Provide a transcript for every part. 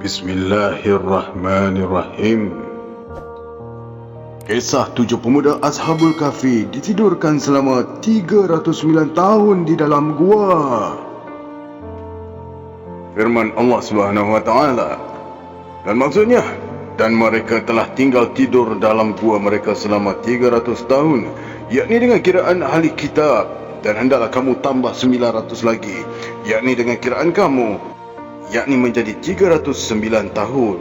Bismillahirrahmanirrahim. Kisah 7 pemuda Ashabul Kahfi ditidurkan selama 309 tahun di dalam gua. Firman Allah Subhanahu wa taala, dan maksudnya, dan mereka telah tinggal tidur dalam gua mereka selama 300 tahun, yakni dengan kiraan ahli kitab, dan hendaklah kamu tambah 900 lagi, yakni dengan kiraan kamu, yakni menjadi 309 tahun.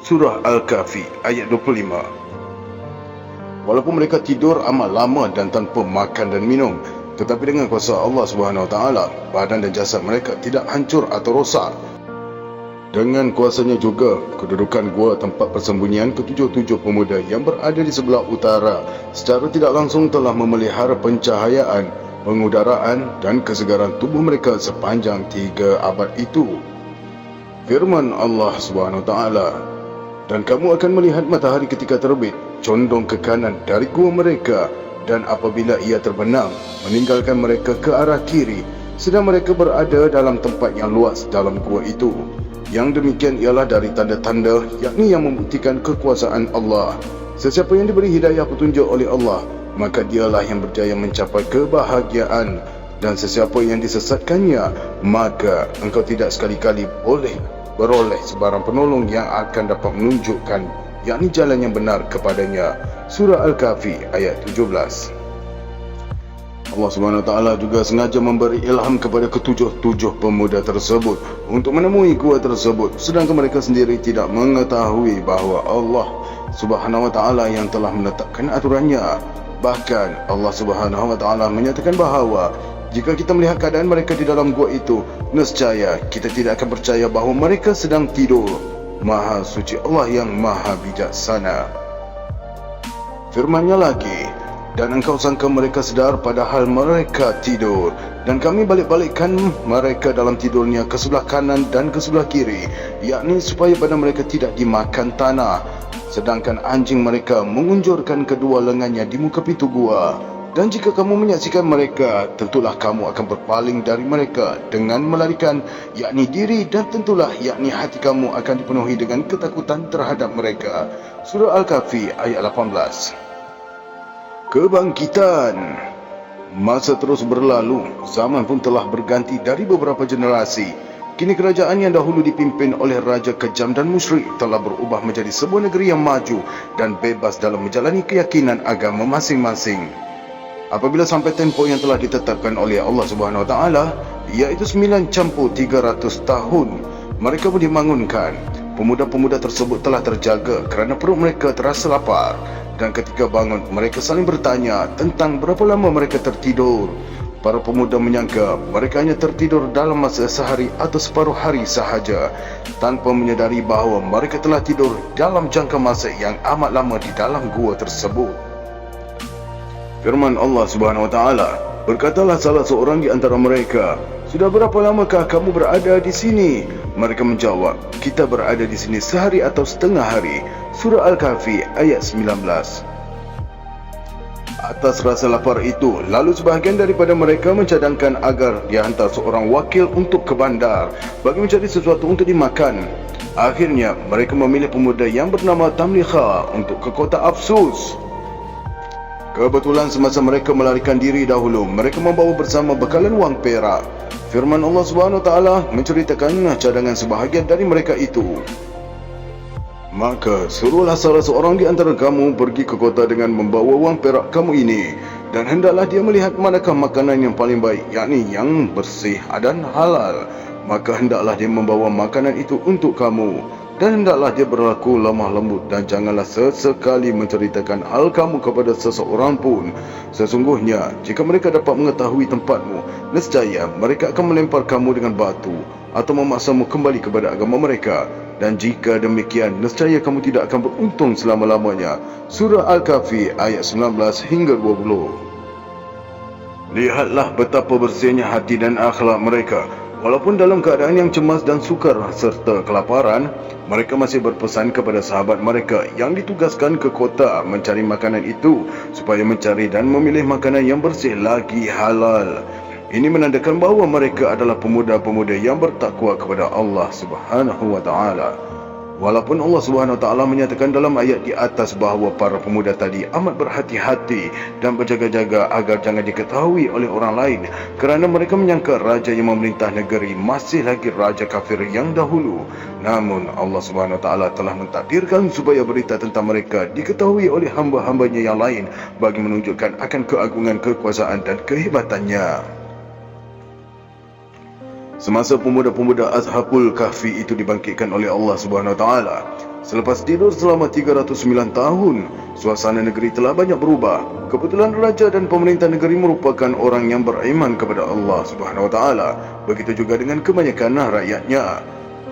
Surah Al-Kahfi ayat 25. Walaupun mereka tidur amat lama dan tanpa makan dan minum, tetapi dengan kuasa Allah Subhanahu Wa Taala, badan dan jasad mereka tidak hancur atau rosak. Dengan kuasanya juga, kedudukan gua tempat persembunyian ketujuh pemuda yang berada di sebelah utara secara tidak langsung telah memelihara pencahayaan, pengudaraan dan kesegaran tubuh mereka sepanjang 3 abad itu. Firman Allah Subhanahu Wa Taala, dan kamu akan melihat matahari ketika terbit condong ke kanan dari gua mereka, dan apabila ia terbenam meninggalkan mereka ke arah kiri, sedang mereka berada dalam tempat yang luas dalam gua itu. Yang demikian ialah dari tanda-tanda, yakni yang membuktikan kekuasaan Allah. Sesiapa yang diberi hidayah petunjuk oleh Allah, maka dialah yang berjaya mencapai kebahagiaan, dan sesiapa yang disesatkannya, maka engkau tidak sekali-kali boleh beroleh sebarang penolong yang akan dapat menunjukkan, yakni jalan yang benar kepadanya. Surah Al-Kahfi ayat 17. Allah Subhanahu Wa Taala juga sengaja memberi ilham kepada ketujuh pemuda tersebut untuk menemui gua tersebut, sedangkan mereka sendiri tidak mengetahui bahawa Allah Subhanahu Wa Taala yang telah menetapkan aturannya. Bahkan Allah Subhanahu Wa Taala menyatakan bahawa jika kita melihat keadaan mereka di dalam gua itu, nescaya kita tidak akan percaya bahawa mereka sedang tidur. Maha suci Allah yang maha bijaksana. Firman-Nya lagi, dan engkau sangka mereka sedar padahal mereka tidur, dan kami balik-balikkan mereka dalam tidurnya ke sebelah kanan dan ke sebelah kiri, yakni supaya badan mereka tidak dimakan tanah, sedangkan anjing mereka mengunjurkan kedua lengannya di muka pintu gua. Dan jika kamu menyaksikan mereka, tentulah kamu akan berpaling dari mereka dengan melarikan, yakni diri, dan tentulah yakni hati kamu akan dipenuhi dengan ketakutan terhadap mereka. Surah Al-Kahfi ayat 18. Kebangkitan. Masa terus berlalu, zaman pun telah berganti dari beberapa generasi. Kini kerajaan yang dahulu dipimpin oleh raja kejam dan musyrik telah berubah menjadi sebuah negeri yang maju dan bebas dalam menjalani keyakinan agama masing-masing. Apabila sampai tempoh yang telah ditetapkan oleh Allah Subhanahu Wa Taala, iaitu 9+300 tahun, mereka pun dibangunkan. Pemuda-pemuda tersebut telah terjaga kerana perut mereka terasa lapar, dan ketika bangun mereka saling bertanya tentang berapa lama mereka tertidur. Para pemuda menyangka mereka hanya tertidur dalam masa sehari atau separuh hari sahaja, tanpa menyadari bahawa mereka telah tidur dalam jangka masa yang amat lama di dalam gua tersebut. Firman Allah Subhanahu Wa Taala, berkatalah salah seorang di antara mereka, sudah berapa lamakah kamu berada di sini? Mereka menjawab, kita berada di sini sehari atau setengah hari. Surah Al-Kahfi ayat 19. Atas rasa lapar itu, lalu sebahagian daripada mereka mencadangkan agar dihantar seorang wakil untuk ke bandar bagi mencari sesuatu untuk dimakan. Akhirnya mereka memilih pemuda yang bernama Tamliha untuk ke kota Afsus. Kebetulan semasa mereka melarikan diri dahulu, mereka membawa bersama bekalan wang perak. Firman Allah Subhanahu Wa Taala menceritakan cadangan sebahagian dari mereka itu. Maka suruhlah salah seorang di antara kamu pergi ke kota dengan membawa wang perak kamu ini, dan hendaklah dia melihat manakah makanan yang paling baik, yakni yang bersih dan halal. Maka hendaklah dia membawa makanan itu untuk kamu, dan hendaklah dia berlaku lemah lembut, dan janganlah sesekali menceritakan hal kamu kepada seseorang pun. Sesungguhnya jika mereka dapat mengetahui tempatmu, nescaya mereka akan melempar kamu dengan batu atau memaksamu kembali kepada agama mereka, dan jika demikian nescaya kamu tidak akan beruntung selama-lamanya. Surah Al-Kahfi ayat 19 hingga 20. Lihatlah betapa bersihnya hati dan akhlak mereka. Walaupun dalam keadaan yang cemas dan sukar serta kelaparan, mereka masih berpesan kepada sahabat mereka yang ditugaskan ke kota mencari makanan itu, supaya mencari dan memilih makanan yang bersih lagi halal. Ini menandakan bahawa mereka adalah pemuda-pemuda yang bertakwa kepada Allah Subhanahu wa taala. Walaupun Allah Subhanahu Wa Taala menyatakan dalam ayat di atas bahawa para pemuda tadi amat berhati-hati dan berjaga-jaga agar jangan diketahui oleh orang lain kerana mereka menyangka raja yang memerintah negeri masih lagi raja kafir yang dahulu. Namun Allah Subhanahu Wa Taala telah mentakdirkan supaya berita tentang mereka diketahui oleh hamba-hambanya yang lain bagi menunjukkan akan keagungan kekuasaan dan kehebatannya. Semasa pemuda-pemuda Ashabul Kahfi itu dibangkitkan oleh Allah Subhanahu Wa Taala, selepas tidur selama 309 tahun, suasana negeri telah banyak berubah. Kebetulan raja dan pemerintah negeri merupakan orang yang beriman kepada Allah Subhanahu Wa Taala. Begitu juga dengan kebanyakan rakyatnya.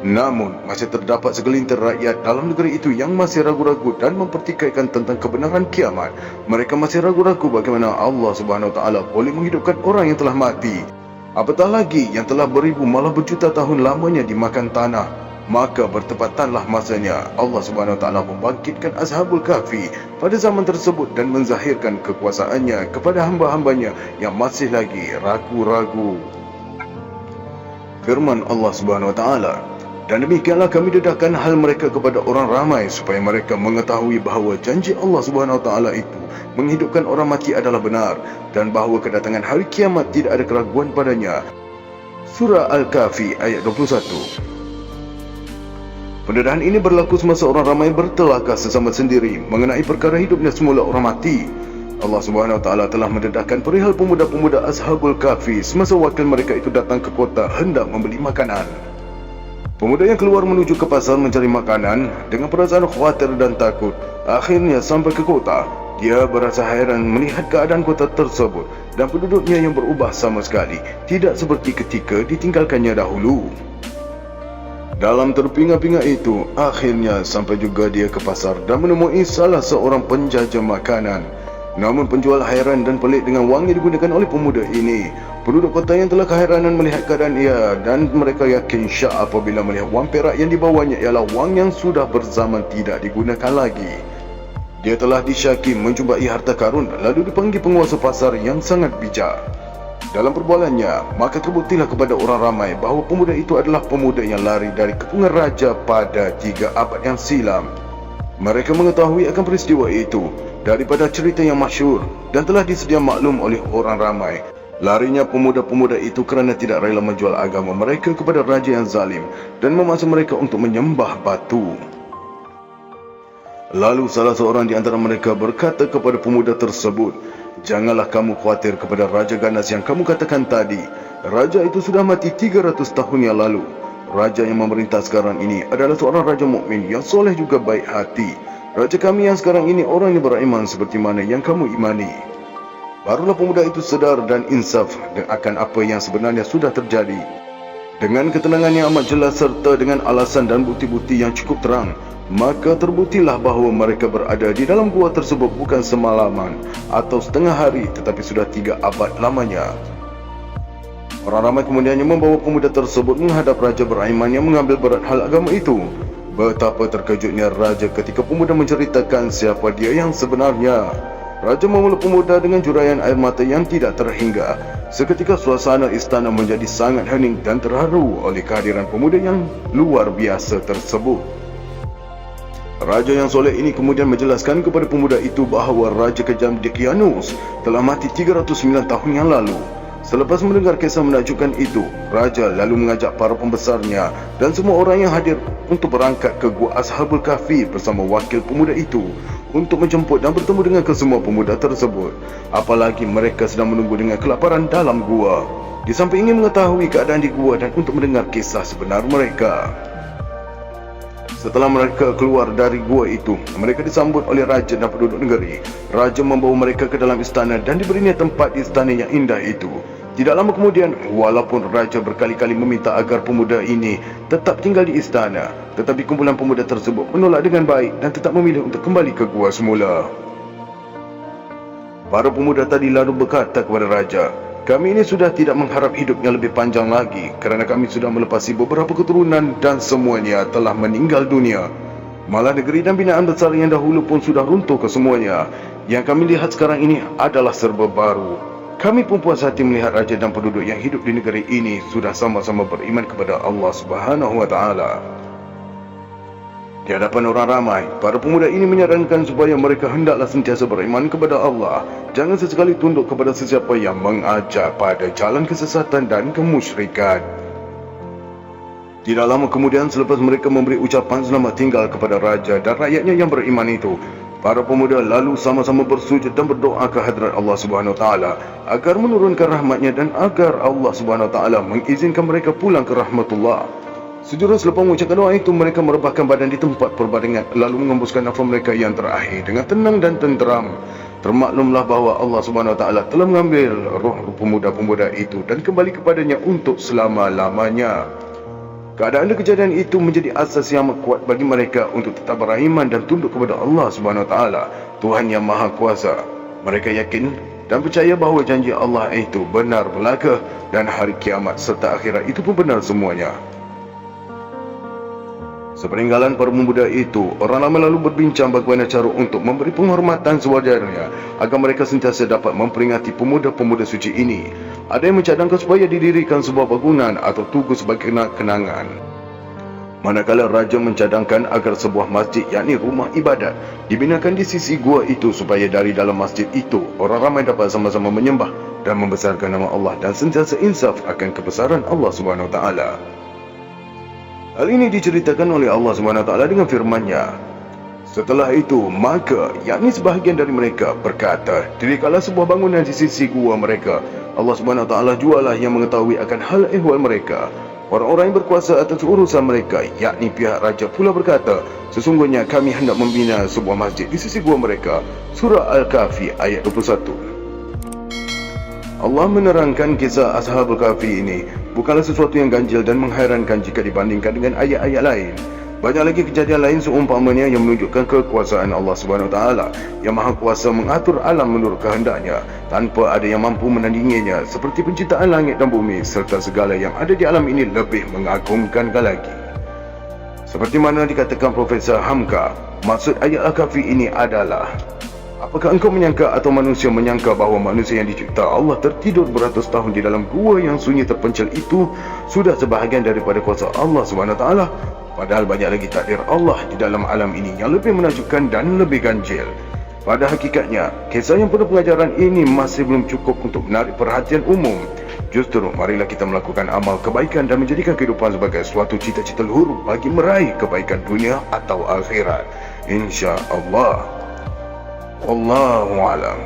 Namun, masih terdapat segelintir rakyat dalam negeri itu yang masih ragu-ragu dan mempertikaikan tentang kebenaran kiamat. Mereka masih ragu-ragu bagaimana Allah Subhanahu Wa Taala boleh menghidupkan orang yang telah mati. Apatah lagi yang telah beribu malah berjuta tahun lamanya dimakan tanah. Maka bertepatanlah masanya Allah Subhanahu Wa Taala membangkitkan Ashabul Kahfi pada zaman tersebut dan menzahirkan kekuasaannya kepada hamba-hambanya yang masih lagi ragu-ragu. Firman Allah Subhanahu Wa Taala, dan demikianlah kami dedahkan hal mereka kepada orang ramai supaya mereka mengetahui bahawa janji Allah Subhanahu Wa Taala itu menghidupkan orang mati adalah benar dan bahawa kedatangan hari kiamat tidak ada keraguan padanya. Surah Al-Kahfi ayat 21. Pendedahan ini berlaku semasa orang ramai bertelakah sesama sendiri mengenai perkara hidupnya semula orang mati. Allah Subhanahu Wa Taala telah mendedahkan perihal pemuda-pemuda Ashabul Kahfi semasa wakil mereka itu datang ke kota hendak membeli makanan. Pemuda yang keluar menuju ke pasar mencari makanan dengan perasaan khawatir dan takut. Akhirnya sampai ke kota. Dia berasa hairan melihat keadaan kota tersebut dan penduduknya yang berubah sama sekali, tidak seperti ketika ditinggalkannya dahulu. Dalam terpinga-pinga itu, akhirnya sampai juga dia ke pasar dan menemui salah seorang penjajah makanan. Namun penjual hairan dan pelik dengan wang yang digunakan oleh pemuda ini. Penduduk kota yang telah keheranan melihat keadaan ia dan mereka yakin syak apabila melihat wang perak yang dibawanya ialah wang yang sudah berzaman tidak digunakan lagi. Dia telah disyaki menjumpai harta karun lalu dipanggil penguasa pasar yang sangat bijak. Dalam perbualannya, maka terbuktilah kepada orang ramai bahawa pemuda itu adalah pemuda yang lari dari kepungan raja pada 3 abad yang silam. Mereka mengetahui akan peristiwa itu daripada cerita yang masyhur dan telah disedia maklum oleh orang ramai. Larinya pemuda-pemuda itu kerana tidak rela menjual agama mereka kepada raja yang zalim dan memaksa mereka untuk menyembah batu. Lalu salah seorang di antara mereka berkata kepada pemuda tersebut, "Janganlah kamu khawatir kepada Raja Ganas yang kamu katakan tadi. Raja itu sudah mati 300 tahun yang lalu. Raja yang memerintah sekarang ini adalah seorang raja mukmin yang soleh juga baik hati. Raja kami yang sekarang ini orang yang beriman seperti mana yang kamu imani." Barulah pemuda itu sedar dan insaf akan apa yang sebenarnya sudah terjadi. Dengan ketenangan yang amat jelas serta dengan alasan dan bukti-bukti yang cukup terang, maka terbuktilah bahawa mereka berada di dalam gua tersebut bukan semalaman atau setengah hari tetapi sudah 3 abad lamanya. Orang ramai kemudiannya membawa pemuda tersebut menghadap raja beriman yang mengambil berat hal agama itu. Betapa terkejutnya raja ketika pemuda menceritakan siapa dia yang sebenarnya. Raja memeluk pemuda dengan juraian air mata yang tidak terhingga. Seketika suasana istana menjadi sangat hening dan terharu oleh kehadiran pemuda yang luar biasa tersebut. Raja yang soleh ini kemudian menjelaskan kepada pemuda itu bahawa Raja Kejam Dqianus telah mati 309 tahun yang lalu. Selepas mendengar kisah menakjubkan itu, Raja lalu mengajak para pembesarnya dan semua orang yang hadir untuk berangkat ke Gua Ashabul Kahfi bersama wakil pemuda itu untuk menjemput dan bertemu dengan kesemua pemuda tersebut. Apalagi mereka sedang menunggu dengan kelaparan dalam gua. Di samping ingin mengetahui keadaan di gua dan untuk mendengar kisah sebenar mereka. Setelah mereka keluar dari gua itu, mereka disambut oleh raja dan penduduk negeri. Raja membawa mereka ke dalam istana dan diberinya tempat di istana yang indah itu. Tidak lama kemudian, walaupun raja berkali-kali meminta agar pemuda ini tetap tinggal di istana, tetapi kumpulan pemuda tersebut menolak dengan baik dan tetap memilih untuk kembali ke gua semula. Para pemuda tadi lalu berkata kepada raja, "Kami ini sudah tidak mengharap hidupnya lebih panjang lagi kerana kami sudah melepasi beberapa keturunan dan semuanya telah meninggal dunia. Malah negeri dan binaan besar yang dahulu pun sudah runtuh kesemuanya. Yang kami lihat sekarang ini adalah serba baru. Kami pun puas hati melihat raja dan penduduk yang hidup di negeri ini sudah sama-sama beriman kepada Allah Subhanahu Wa Taala." Di hadapan orang ramai, para pemuda ini menyarankan supaya mereka hendaklah sentiasa beriman kepada Allah. Jangan sesekali tunduk kepada sesiapa yang mengajak pada jalan kesesatan dan kemusyrikan. Tidak lama kemudian, selepas mereka memberi ucapan selamat tinggal kepada raja dan rakyatnya yang beriman itu, para pemuda lalu sama-sama bersujud dan berdoa ke hadrat Allah Subhanahu Wa Taala agar menurunkan rahmatnya dan agar Allah Subhanahu Wa Taala mengizinkan mereka pulang ke rahmatullah. Sejurus selepas mengucapkan doa itu, mereka merebahkan badan di tempat perbaringan lalu mengembuskan nafas mereka yang terakhir dengan tenang dan tenteram. Termaklumlah bahawa Allah Subhanahu Wa Taala telah mengambil roh pemuda-pemuda itu dan kembali kepadanya untuk selama-lamanya. Keadaan dan kejadian itu menjadi asas yang amat kuat bagi mereka untuk tetap beriman dan tunduk kepada Allah Subhanahu Wa Taala, Tuhan yang Maha Kuasa. Mereka yakin dan percaya bahawa janji Allah itu benar belaka dan hari kiamat serta akhirat itu pun benar semuanya. Sepeninggalan para pemuda itu, orang ramai lalu berbincang bagaimana cara untuk memberi penghormatan sewajarnya agar mereka sentiasa dapat memperingati pemuda-pemuda suci ini. Ada yang mencadangkan supaya didirikan sebuah bangunan atau tugu sebagai kenangan. Manakala raja mencadangkan agar sebuah masjid, yakni rumah ibadat, dibinakan di sisi gua itu supaya dari dalam masjid itu, orang ramai dapat sama-sama menyembah dan membesarkan nama Allah dan sentiasa insaf akan kebesaran Allah Subhanahu Wa Taala. Hal ini diceritakan oleh Allah Subhanahu Wa Taala dengan firman-Nya. Setelah itu, maka, yakni sebahagian dari mereka berkata, dirikanlah sebuah bangunan di sisi gua mereka. Allah Subhanahu Wa Taala jualah yang mengetahui akan hal ehwal mereka. Orang-orang yang berkuasa atas urusan mereka, yakni pihak raja pula berkata, sesungguhnya kami hendak membina sebuah masjid di sisi gua mereka. Surah Al-Kahfi ayat 21. Allah menerangkan kisah Ashabul Kahfi ini bukanlah sesuatu yang ganjil dan menghairankan jika dibandingkan dengan ayat-ayat lain. Banyak lagi kejadian lain seumpamanya yang menunjukkan kekuasaan Allah Subhanahu Wa Taala yang Maha Kuasa mengatur alam menurut kehendaknya tanpa ada yang mampu menandinginya, seperti penciptaan langit dan bumi serta segala yang ada di alam ini lebih mengagumkan lagi. Seperti mana dikatakan Profesor Hamka, maksud ayat Al-Kahfi ini adalah, apakah engkau menyangka atau manusia menyangka bahawa manusia yang dicipta Allah tertidur beratus tahun di dalam gua yang sunyi terpencil itu sudah sebahagian daripada kuasa Allah Subhanahu Wa Taala? Padahal banyak lagi takdir Allah di dalam alam ini yang lebih menakjubkan dan lebih ganjil. Pada hakikatnya, kisah yang penuh pengajaran ini masih belum cukup untuk menarik perhatian umum. Justru, marilah kita melakukan amal kebaikan dan menjadikan kehidupan sebagai suatu cita-cita luhur bagi meraih kebaikan dunia atau akhirat. InsyaAllah. Wallahu a'lam.